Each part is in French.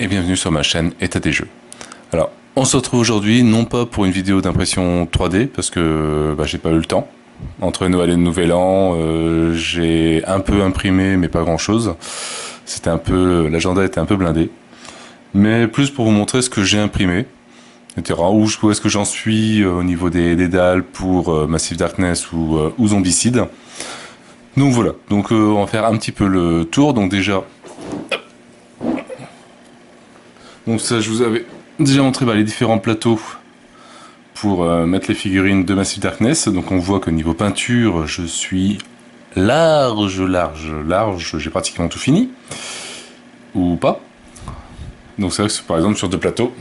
et bienvenue sur ma chaîne État des Jeux. Alors, on se retrouve aujourd'hui non pas pour une vidéo d'impression 3D parce que j'ai pas eu le temps. Entre Noël et le Nouvel An, j'ai un peu imprimé mais pas grand chose. L'agenda était un peu blindé. Mais plus pour vous montrer ce que j'ai imprimé, etc. Où est-ce que j'en suis au niveau des dalles pour Massive Darkness ou Zombicide. Donc voilà, on va faire un petit peu le tour. Donc déjà, donc ça je vous avais déjà montré les différents plateaux pour mettre les figurines de Massive Darkness. Donc on voit qu'au niveau peinture, je suis large, j'ai pratiquement tout fini. Ou pas. Donc c'est vrai que par exemple sur deux plateaux,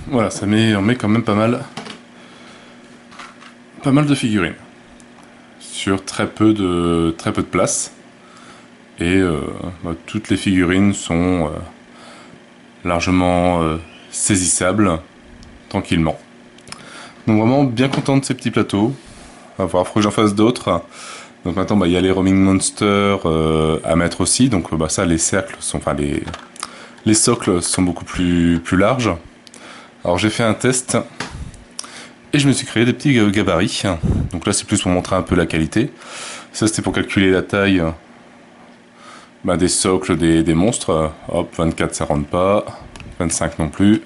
voilà, on met quand même pas mal de figurines sur très peu de place. Et toutes les figurines sont largement saisissables tranquillement. Donc vraiment bien content de ces petits plateaux. À voir, faut que j'en fasse d'autres. Donc maintenant il y a les Roaming Monsters à mettre aussi. Donc ça, les cercles sont, les socles sont beaucoup plus larges. Alors j'ai fait un test et je me suis créé des petits gabarits. Donc là c'est plus pour montrer un peu la qualité. Ça c'était pour calculer la taille des socles des monstres. Hop, 24 ça rentre pas, 25 non plus,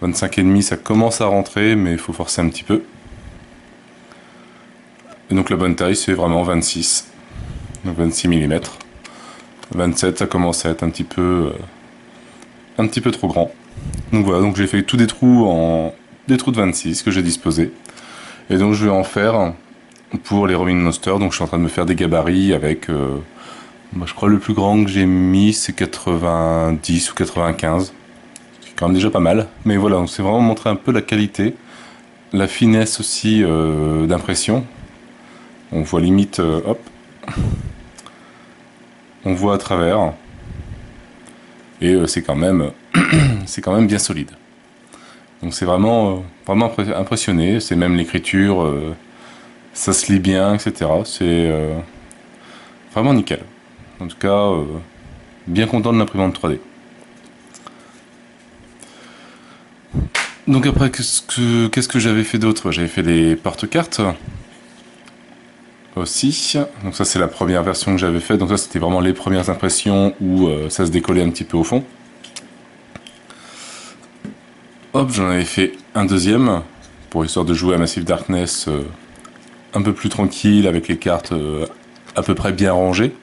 25,5 ça commence à rentrer mais il faut forcer un petit peu. Et donc la bonne taille c'est vraiment 26, donc 26 mm. 27 ça commence à être un petit peu trop grand. Donc voilà, donc j'ai fait tous des trous de 26 que j'ai disposés. Et donc je vais en faire pour les Roaming Monsters. Donc je suis en train de me faire des gabarits avec je crois le plus grand que j'ai mis c'est 90 ou 95. C'est quand même déjà pas mal. Mais voilà, donc c'est vraiment montrer un peu la qualité, la finesse aussi d'impression. On voit limite, hop, on voit à travers. Et c'est quand même bien solide. Donc c'est vraiment impressionné. C'est même l'écriture, ça se lit bien, etc. C'est vraiment nickel. En tout cas, bien content de l'imprimante 3D. Donc après, qu'est-ce que j'avais fait d'autre? J'avais fait les porte-cartes aussi. Donc ça c'est la première version que j'avais faite. Donc ça c'était vraiment les premières impressions où ça se décollait un petit peu au fond. Hop, j'en avais fait un deuxième pour histoire de jouer à Massive Darkness un peu plus tranquille avec les cartes à peu près bien rangées.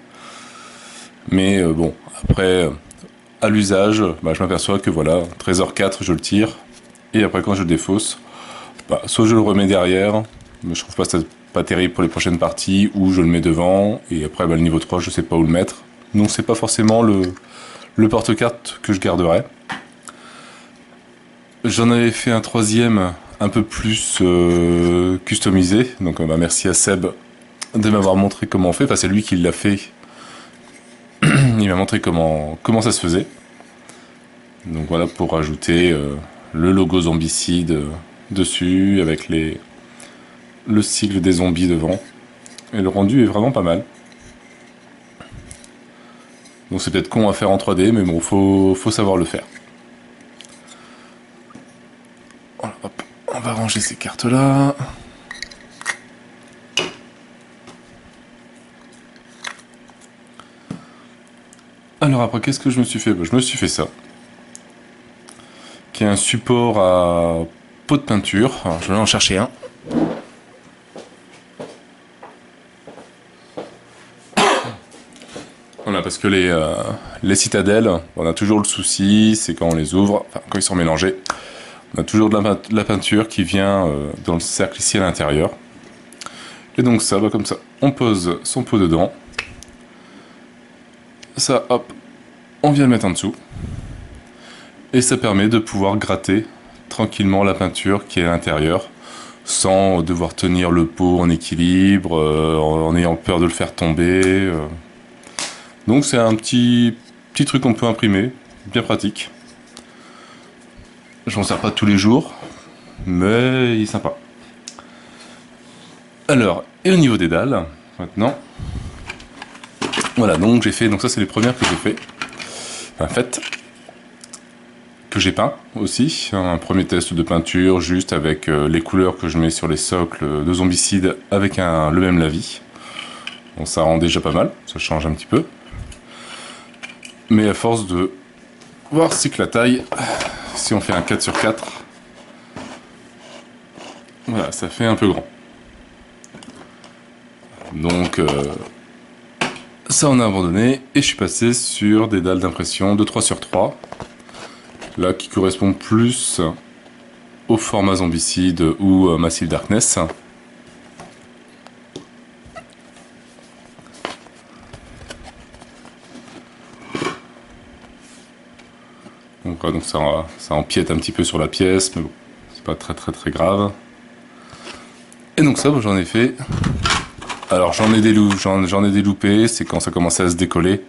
Mais bon, après à l'usage, je m'aperçois que voilà, Trésor 4 je le tire et après quand je le défausse, soit je le remets derrière, mais je trouve pas terrible pour les prochaines parties, ou je le mets devant et après le niveau 3 je sais pas où le mettre. Donc c'est pas forcément le porte-carte que je garderai. J'en avais fait un troisième un peu plus customisé, donc merci à Seb de m'avoir montré comment on fait, c'est lui qui l'a fait, il m'a montré comment ça se faisait. Donc voilà, pour rajouter le logo Zombicide dessus, avec le sigle des zombies devant, et le rendu est vraiment pas mal. Donc c'est peut-être con à faire en 3D, mais bon, faut savoir le faire. Voilà, hop, on va ranger ces cartes là. Alors après, qu'est-ce que je me suis fait? Je me suis fait ça, qui est un support à pot de peinture. Alors je vais en chercher un. Voilà, parce que les citadelles, on a toujours le souci, c'est quand on les ouvre, quand ils sont mélangés, on a toujours de la peinture qui vient dans le cercle ici à l'intérieur. Et donc ça, comme ça, on pose son pot dedans. Ça, hop, on vient le mettre en dessous. Et ça permet de pouvoir gratter tranquillement la peinture qui est à l'intérieur, sans devoir tenir le pot en équilibre, en ayant peur de le faire tomber. Donc c'est un petit truc qu'on peut imprimer, bien pratique. Je m'en sers pas tous les jours, mais il est sympa. Alors, et au niveau des dalles, maintenant, Voilà, donc j'ai fait, donc ça c'est les premières que j'ai fait, enfin faites, que j'ai peint aussi, un premier test de peinture juste avec les couleurs que je mets sur les socles de Zombicide avec le même lavis. Bon, ça rend déjà pas mal, ça change un petit peu. Mais à force de voir si que la taille, si on fait un 4 sur 4, voilà, ça fait un peu grand. Donc ça on a abandonné et je suis passé sur des dalles d'impression de 3 sur 3. Là qui correspond plus au format Zombicide ou Massive Darkness. Donc, voilà, donc ça empiète un petit peu sur la pièce, mais bon, c'est pas très grave. Et donc ça, j'en ai fait. Alors j'en ai des loupés, c'est quand ça commençait à se décoller.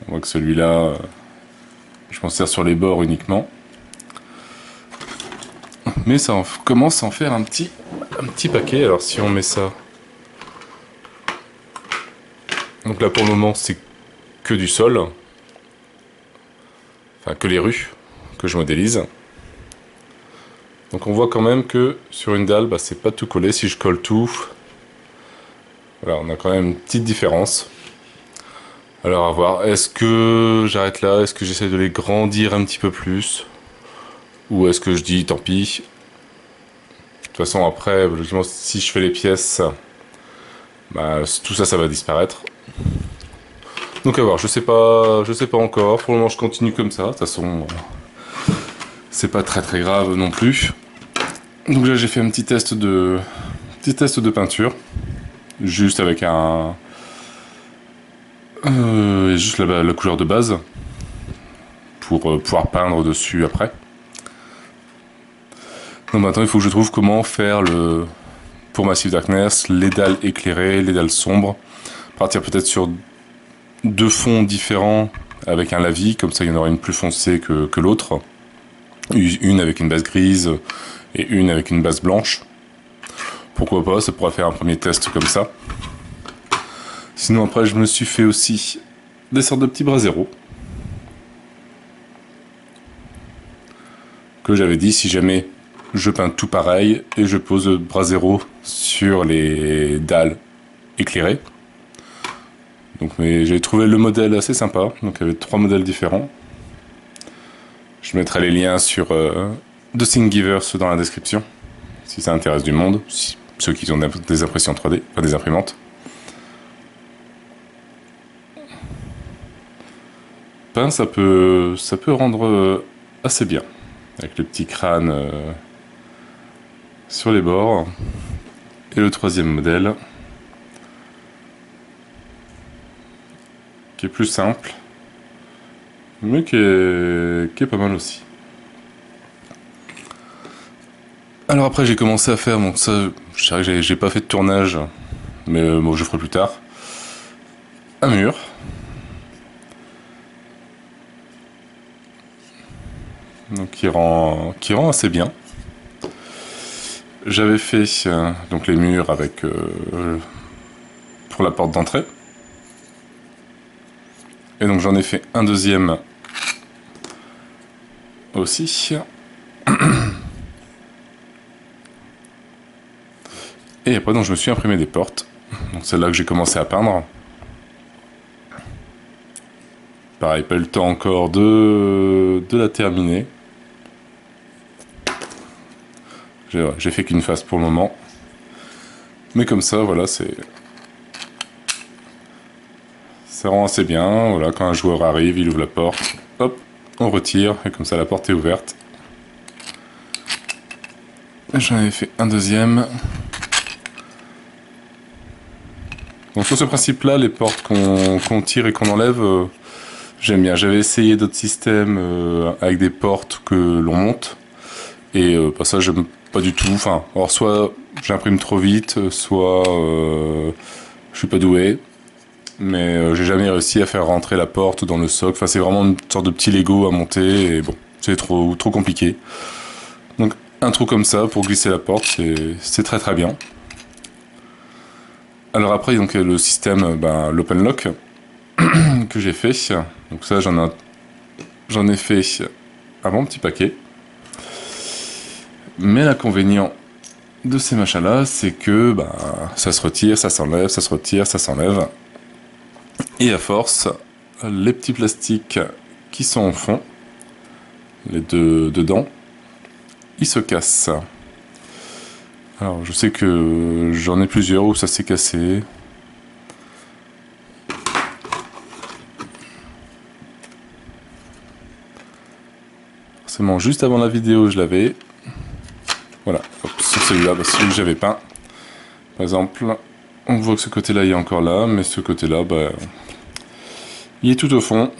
On voit que celui-là, je m'en sers sur les bords uniquement. Mais ça commence à en faire un petit paquet. Alors si on met ça... Donc là pour le moment c'est que du sol. Enfin que les rues que je modélise. Donc on voit quand même que sur une dalle, bah, c'est pas tout collé. Si je colle tout, voilà, on a quand même une petite différence. Alors à voir, est-ce que j'arrête là? Est-ce que j'essaie de les grandir un petit peu plus? Ou est-ce que je dis tant pis? De toute façon après, logiquement, si je fais les pièces, bah, tout ça, ça va disparaître. Donc à voir, je sais pas encore. Pour le moment, je continue comme ça. De toute façon, c'est pas très grave non plus. Donc là, j'ai fait un petit test de peinture, juste avec juste la couleur de base pour pouvoir peindre dessus après. Donc maintenant, il faut que je trouve comment faire pour Massive Darkness les dalles éclairées, les dalles sombres. Partir peut-être sur 2 fonds différents avec un lavis, comme ça il y en aura une plus foncée que l'autre. Une avec une base grise et une avec une base blanche. Pourquoi pas, ça pourra faire un premier test comme ça. Sinon après je me suis fait aussi des sortes de petits braseros. Que j'avais dit, si jamais je peins tout pareil et je pose le brasero sur les dalles éclairées. Donc j'ai trouvé le modèle assez sympa, donc il y avait 3 modèles différents. Je mettrai les liens sur The Thingiverse dans la description, si ça intéresse du monde, ceux qui ont des impressions 3D, pas des imprimantes. Peint, ça peut rendre assez bien, avec le petit crâne sur les bords. Et le 3e modèle, qui est plus simple, mais qui est pas mal aussi. Alors après j'ai commencé à faire, donc ça, je dirais que j'ai pas fait de tournage, mais bon je ferai plus tard, un mur. Donc qui rend assez bien. J'avais fait donc les murs avec pour la porte d'entrée. Et donc j'en ai fait un deuxième aussi. Et après donc je me suis imprimé des portes. Donc c'est là que j'ai commencé à peindre. Pareil, pas eu le temps encore de la terminer. J'ai fait qu'une face pour le moment. Mais comme ça, voilà, ça rend assez bien. Voilà, quand un joueur arrive, il ouvre la porte, hop, on retire, et comme ça la porte est ouverte. J'en avais fait un deuxième. Donc sur ce principe-là, les portes qu'on tire et qu'on enlève, j'aime bien. J'avais essayé d'autres systèmes avec des portes que l'on monte. Et ça, j'aime pas du tout. Enfin, alors soit j'imprime trop vite, soit je suis pas doué. Mais j'ai jamais réussi à faire rentrer la porte dans le socle. Enfin, c'est vraiment une sorte de petit Lego à monter. Et bon, c'est trop compliqué. Donc un trou comme ça pour glisser la porte, c'est très bien. Alors après, donc le système, l'open lock. que j'ai fait. Donc ça, j'en ai fait un bon petit paquet. Mais l'inconvénient de ces machins-là, c'est que bah, ça se retire, ça s'enlève, ça se retire, ça s'enlève. Et à force, les petits plastiques qui sont au fond, les deux dedans, ils se cassent. Alors je sais que j'en ai plusieurs où ça s'est cassé. Forcément, juste avant la vidéo, je l'avais. Voilà, hop, sur celui-là, bah, celui que j'avais peint. Par exemple, on voit que ce côté-là, il est encore là, mais ce côté-là, bah, il est tout au fond.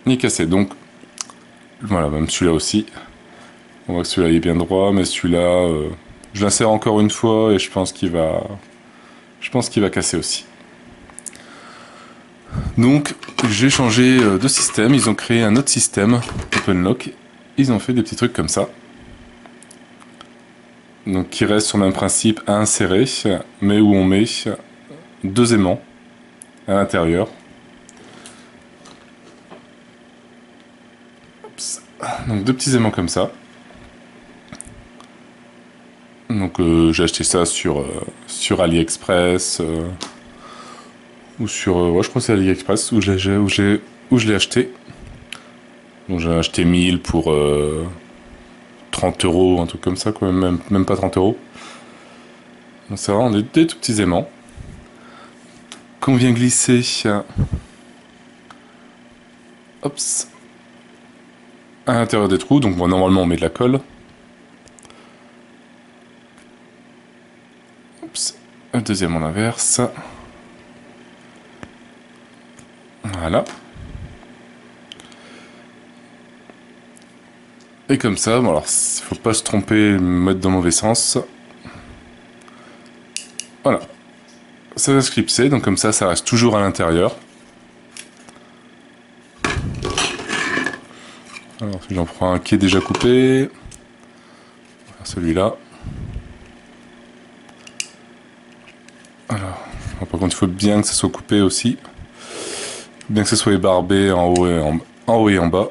Il est cassé, donc voilà, même celui-là aussi. On voit que celui-là, il est bien droit, mais celui-là, je l'insère encore une fois et je pense qu'il va casser aussi. Donc, j'ai changé de système. Ils ont créé un autre système, OpenLock. Ils ont fait des petits trucs comme ça. Donc qui reste sur le même principe à insérer, mais où on met deux aimants à l'intérieur. Donc deux petits aimants comme ça. Donc j'ai acheté ça sur AliExpress ou sur ouais, je crois que c'est AliExpress où je l'ai acheté. Donc j'ai acheté 1000 pour 30 €, un truc comme ça, quoi, même pas 30 €. Donc c'est vraiment des tout petits aimants qu'on vient glisser hops, à l'intérieur des trous. Donc bon, normalement on met de la colle. Hops, le deuxième en inverse. Voilà. Et comme ça, bon alors, il faut pas se tromper, mettre dans le mauvais sens. Voilà. Ça va se clipser, donc comme ça reste toujours à l'intérieur. Alors, si j'en prends un qui est déjà coupé, celui-là. Alors, par contre, il faut bien que ça soit coupé aussi. Bien que ça soit ébarbé en haut et en bas.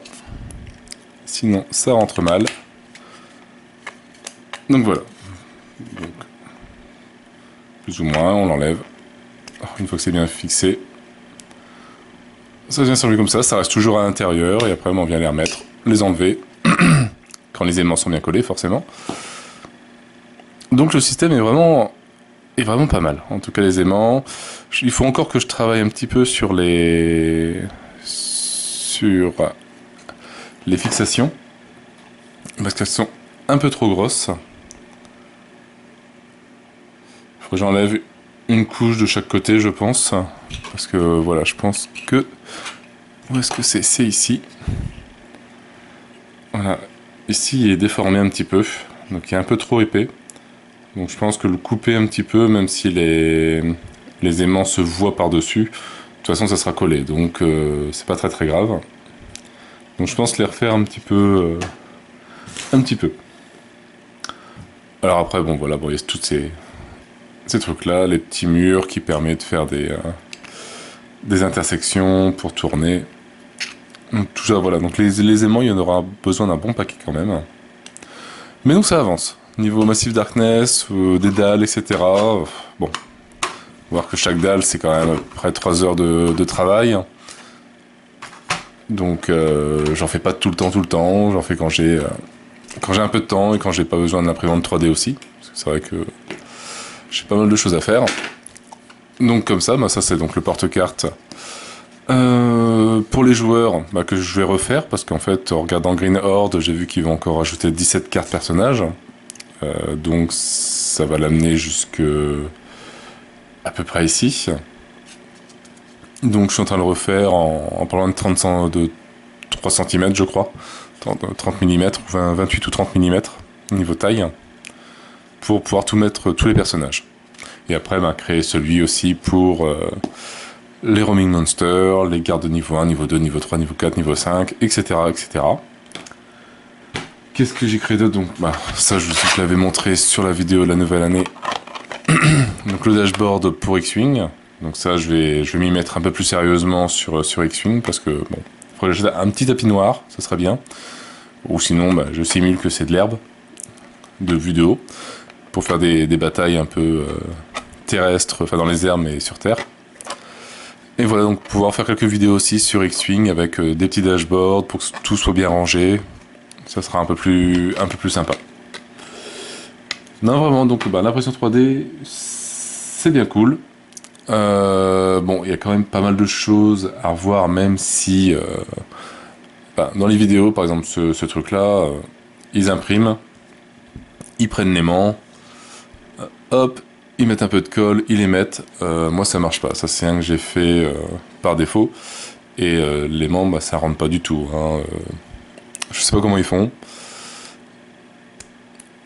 Sinon, ça rentre mal. Donc voilà. Donc, plus ou moins, on l'enlève. Une fois que c'est bien fixé, ça vient sur lui comme ça reste toujours à l'intérieur. Et après, on vient les remettre, les enlever. Quand les aimants sont bien collés, forcément. Donc le système est vraiment pas mal. En tout cas, les aimants. Il faut encore que je travaille un petit peu sur les fixations, parce qu'elles sont un peu trop grosses. Il faut que j'enlève une couche de chaque côté, je pense, parce que voilà, je pense que où est-ce que c'est ici. Voilà, ici il est déformé un petit peu, donc il est un peu trop épais. Donc je pense que le couper un petit peu, même si les aimants se voient par-dessus, de toute façon ça sera collé, donc c'est pas très grave. Donc je pense les refaire un petit peu. Alors après, bon voilà, bon, il y a tous ces trucs-là, les petits murs qui permettent de faire des intersections pour tourner. Donc tout ça, voilà. Donc les aimants, il y en aura besoin d'un bon paquet quand même. Mais donc ça avance. Niveau Massive Darkness, des dalles, etc. Bon, voir que chaque dalle, c'est quand même près de 3 heures de travail. Donc j'en fais pas tout le temps, j'en fais quand j'ai un peu de temps et quand j'ai pas besoin de l'imprimante 3D aussi. Parce que c'est vrai que j'ai pas mal de choses à faire. Donc comme ça, bah, ça c'est donc le porte-carte. Pour les joueurs, bah, que je vais refaire, parce qu'en fait, en regardant Green Horde, j'ai vu qu'ils vont encore rajouter 17 cartes personnages. Donc ça va l'amener jusque à peu près ici. Donc je suis en train de le refaire en parlant de 3 cm, je crois. 30 mm, 28 ou 30 mm, niveau taille, pour pouvoir tout mettre, tous les personnages. Et après, bah, créer celui aussi pour les Roaming Monsters, les gardes de niveau 1, niveau 2, niveau 3, niveau 4, niveau 5, etc. etc. Qu'est-ce que j'ai créé d'autre? Donc, bah, ça, je l'avais montré sur la vidéo de la nouvelle année. Donc le dashboard pour X-Wing. Donc ça, je vais m'y mettre un peu plus sérieusement sur X-Wing, parce que, bon, il faudrait que j'achète un petit tapis noir, ça serait bien. Ou sinon, bah, je simule que c'est de l'herbe, de vue de haut, pour faire des batailles un peu terrestres, enfin dans les airs, mais sur Terre. Et voilà, donc pouvoir faire quelques vidéos aussi sur X-Wing avec des petits dashboards pour que tout soit bien rangé. Ça sera un peu plus sympa. Non, vraiment, donc bah, l'impression 3D, c'est bien cool. Bon, il y a quand même pas mal de choses à revoir, même si bah, dans les vidéos, par exemple, ce truc-là, ils impriment, ils prennent l'aimant, hop, ils mettent un peu de colle, ils les mettent. Moi, ça marche pas. Ça, c'est un que j'ai fait par défaut. Et l'aimant, bah, ça rentre pas du tout. Hein. Je sais pas comment ils font.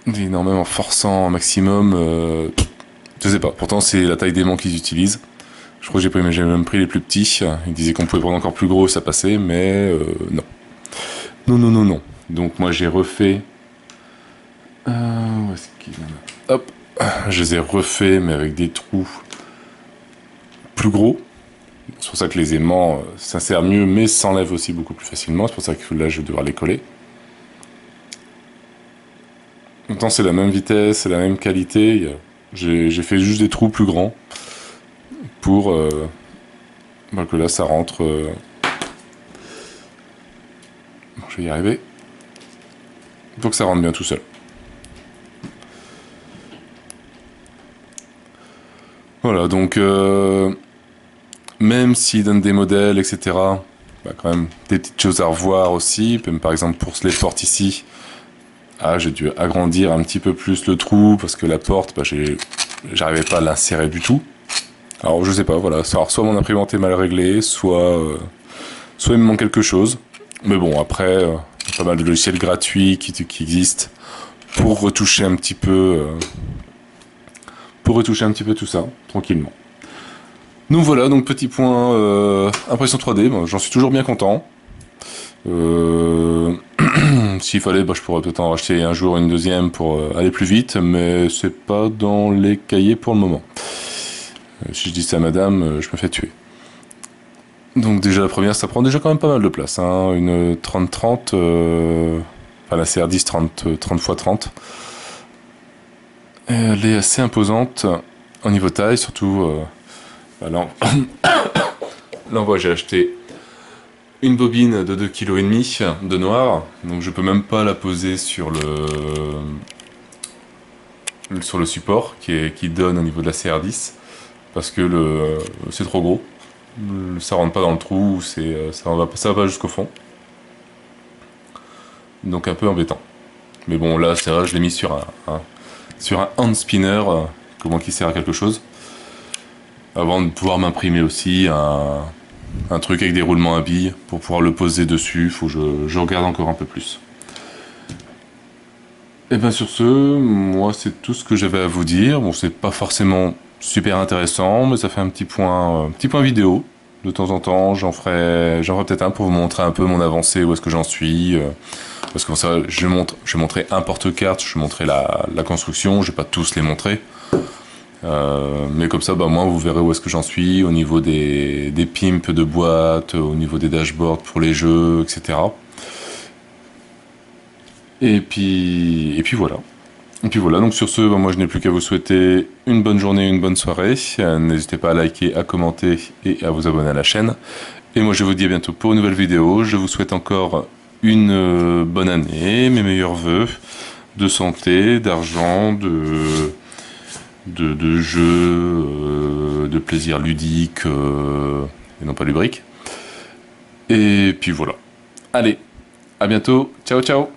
Non, même en forçant un maximum, je sais pas. Pourtant, c'est la taille d'aimant qu'ils utilisent. Je crois que j'ai même pris les plus petits. Ils disaient qu'on pouvait prendre encore plus gros, ça passait, mais non. Non, non, non, non. Donc moi, j'ai refait... où est-ce qu'il en a ? Hop. Je les ai refaits, mais avec des trous plus gros. C'est pour ça que les aimants s'insèrent mieux, mais s'enlèvent aussi beaucoup plus facilement. C'est pour ça que là, je vais devoir les coller. Pourtant, c'est la même vitesse, c'est la même qualité. J'ai fait juste des trous plus grands pour bah, que là, ça rentre. Bon, je vais y arriver. Pour que ça rentre bien tout seul. Voilà, donc même s'ils donnent des modèles, etc., bah, quand même des petites choses à revoir aussi. Même par exemple pour les portes ici, j'ai dû agrandir un petit peu plus le trou parce que la porte, bah, j'arrivais pas à l'insérer du tout. Alors je sais pas, voilà, alors, soit mon imprimante est mal réglée, soit il me manque quelque chose. Mais bon, après, il y a pas mal de logiciels gratuits qui existent pour retoucher un petit peu. Pour retoucher un petit peu tout ça, tranquillement. Donc voilà, donc petit point impression 3D, bon, j'en suis toujours bien content. S'il fallait, bah, je pourrais peut-être en racheter un jour une deuxième pour aller plus vite, mais c'est pas dans les cahiers pour le moment. Si je dis ça à madame, je me fais tuer. Donc déjà la première, ça prend déjà quand même pas mal de place, hein, une 30-30, enfin la CR10 30x30. Elle est assez imposante au niveau taille, surtout. Là, on voit, j'ai acheté une bobine de 2,5 kg de noir, donc je peux même pas la poser sur le support qui donne au niveau de la CR10, parce que c'est trop gros. Ça rentre pas dans le trou, ça va pas jusqu'au fond. Donc un peu embêtant. Mais bon, là, c'est vrai, je l'ai mis sur un hand spinner, comment qui sert à quelque chose. Avant de pouvoir m'imprimer aussi un truc avec des roulements à billes pour pouvoir le poser dessus. Faut que je regarde encore un peu plus. Et bien sur ce, moi c'est tout ce que j'avais à vous dire. Bon, c'est pas forcément super intéressant, mais ça fait un petit point vidéo. De temps en temps, j'en ferai peut-être un pour vous montrer un peu mon avancée, où est-ce que j'en suis. Parce que ça, je vais montrer un porte-carte, je vais montrer la construction, je vais pas tous les montrer. Mais comme ça, bah, moi, vous verrez où est-ce que j'en suis, au niveau des pimps de boîte, au niveau des dashboards pour les jeux, etc. Et puis voilà. Et puis voilà, donc sur ce, bah, moi je n'ai plus qu'à vous souhaiter une bonne journée, une bonne soirée. N'hésitez pas à liker, à commenter et à vous abonner à la chaîne. Et moi je vous dis à bientôt pour une nouvelle vidéo. Je vous souhaite encore une bonne année, mes meilleurs vœux de santé, d'argent, de jeux, de plaisir ludique et non pas lubrique. Et puis voilà. Allez, à bientôt. Ciao, ciao.